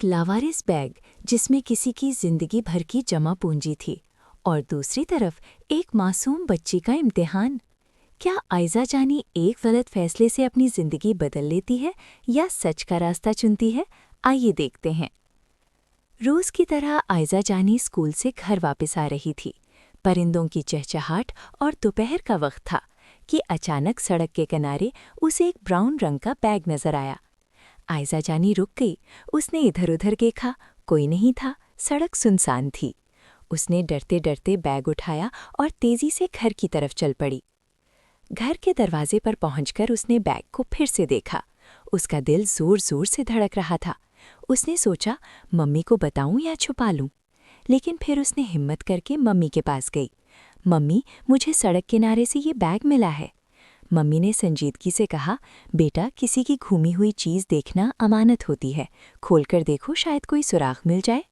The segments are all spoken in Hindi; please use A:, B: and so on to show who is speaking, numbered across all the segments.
A: एक लावारिस बैग जिसमें किसी की जिंदगी भर की जमा पूंजी थी और दूसरी तरफ एक मासूम बच्ची का इम्तिहान। क्या आयजा जानी एक गलत फैसले से अपनी जिंदगी बदल लेती है या सच का रास्ता चुनती है? आइए देखते हैं। रोज की तरह आयजा जानी स्कूल से घर वापस आ रही थी। परिंदों की चहचहाट और दोपहर का वक्त था कि अचानक सड़क के किनारे उसे एक ब्राउन रंग का बैग नजर आया। आयजा जानी रुक गई। उसने इधर-उधर देखा, कोई नहीं था, सड़क सुनसान थी। उसने डरते डरते बैग उठाया और तेजी से घर की तरफ चल पड़ी। घर के दरवाजे पर पहुंचकर उसने बैग को फिर से देखा। उसका दिल जोर-जोर से धड़क रहा था। उसने सोचा, मम्मी को बताऊं या छुपा लूं? लेकिन फिर उसने हिम्मत करके मम्मी के पास गई। मम्मी, मुझे सड़क किनारे से ये बैग मिला है। मम्मी ने संजीदगी से कहा, बेटा, किसी की घूमी हुई चीज़ देखना अमानत होती है, खोलकर देखो, शायद कोई सुराग मिल जाए।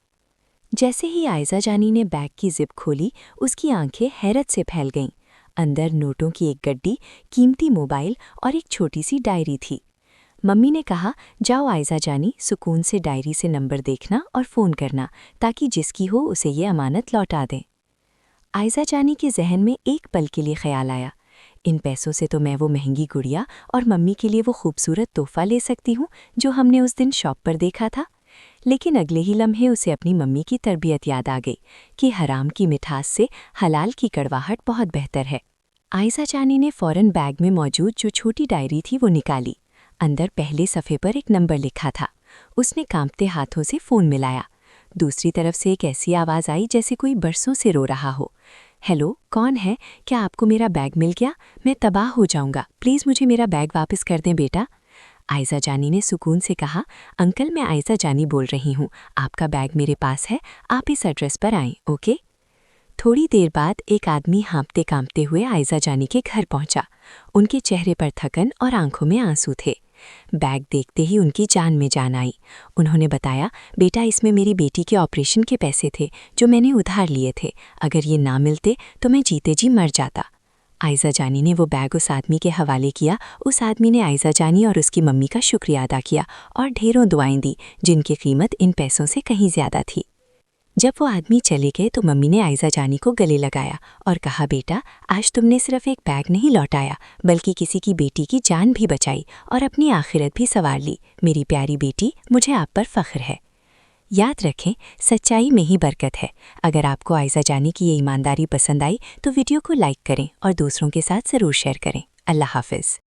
A: जैसे ही आयजा जानी ने बैग की जिप खोली, उसकी आंखें हैरत से फैल गईं। अंदर नोटों की एक गड्डी, कीमती मोबाइल और एक छोटी सी डायरी थी। मम्मी ने कहा, जाओ आयजा जानी, सुकून से डायरी से नंबर देखना और फ़ोन करना, ताकि जिसकी हो उसे ये अमानत लौटा दें। आयजा जानी के जहन में एक पल के लिए ख्याल आया, इन पैसों से तो मैं वो महंगी गुड़िया और मम्मी के लिए वो खूबसूरत तोहफा ले सकती हूँ जो हमने उस दिन शॉप पर देखा था। लेकिन अगले ही लम्हे उसे अपनी मम्मी की तरबियत याद आ गई कि हराम की मिठास से हलाल की कड़वाहट बहुत बेहतर है। आयजा जानी ने फ़ौरन बैग में मौजूद जो छोटी डायरी थी वो निकाली। अंदर पहले सफ़े पर एक नंबर लिखा था। उसने कांपते हाथों से फ़ोन मिलाया। दूसरी तरफ से एक ऐसी आवाज़ आई जैसे कोई बरसों से रो रहा हो। हेलो, कौन है? क्या आपको मेरा बैग मिल गया? मैं तबाह हो जाऊंगा, प्लीज़ मुझे मेरा बैग वापस कर दें बेटा। आयजा जानी ने सुकून से कहा, अंकल, मैं आयजा जानी बोल रही हूँ, आपका बैग मेरे पास है, आप इस एड्रेस पर आएं, ओके? थोड़ी देर बाद एक आदमी हाँपते कांपते हुए आयजा जानी के घर पहुंचा। उनके चेहरे पर थकन और आंखों में आंसू थे। बैग देखते ही उनकी जान में जान आई। उन्होंने बताया, बेटा, इसमें मेरी बेटी के ऑपरेशन के पैसे थे जो मैंने उधार लिए थे। अगर ये ना मिलते तो मैं जीते जी मर जाता। आयजा जानी ने वो बैग उस आदमी के हवाले किया। उस आदमी ने आयजा जानी और उसकी मम्मी का शुक्रिया अदा किया और ढेरों दुआएं दी, जिनकी कीमत इन पैसों से कहीं ज़्यादा थी। जब वो आदमी चले गए तो मम्मी ने आयजा जानी को गले लगाया और कहा, बेटा, आज तुमने सिर्फ एक बैग नहीं लौटाया बल्कि किसी की बेटी की जान भी बचाई और अपनी आखिरत भी संवार ली। मेरी प्यारी बेटी, मुझे आप पर फ़ख्र है। याद रखें, सच्चाई में ही बरकत है। अगर आपको आयजा जानी की ये ईमानदारी पसंद आई तो वीडियो को लाइक करें और दूसरों के साथ ज़रूर शेयर करें। अल्लाह हाफ़िज़।